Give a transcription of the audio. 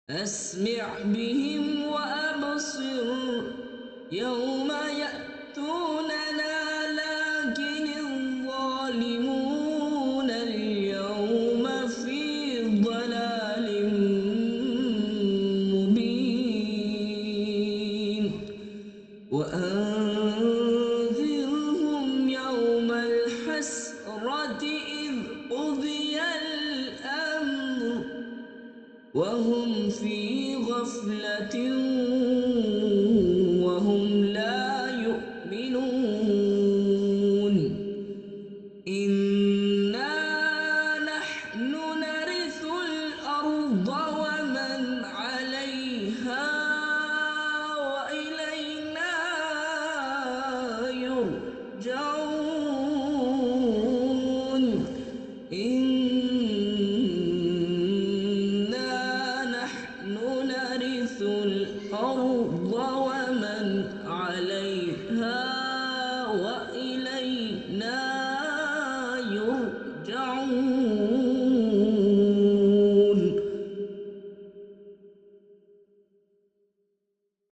أسمع بهم وأبصر يوم يأتوننا لكن الظالمون اليوم في ضلال مبين وأنذرهم يوم الحسرة إذ قضي الأمر وهم في غفلة وهم لا يؤمنون.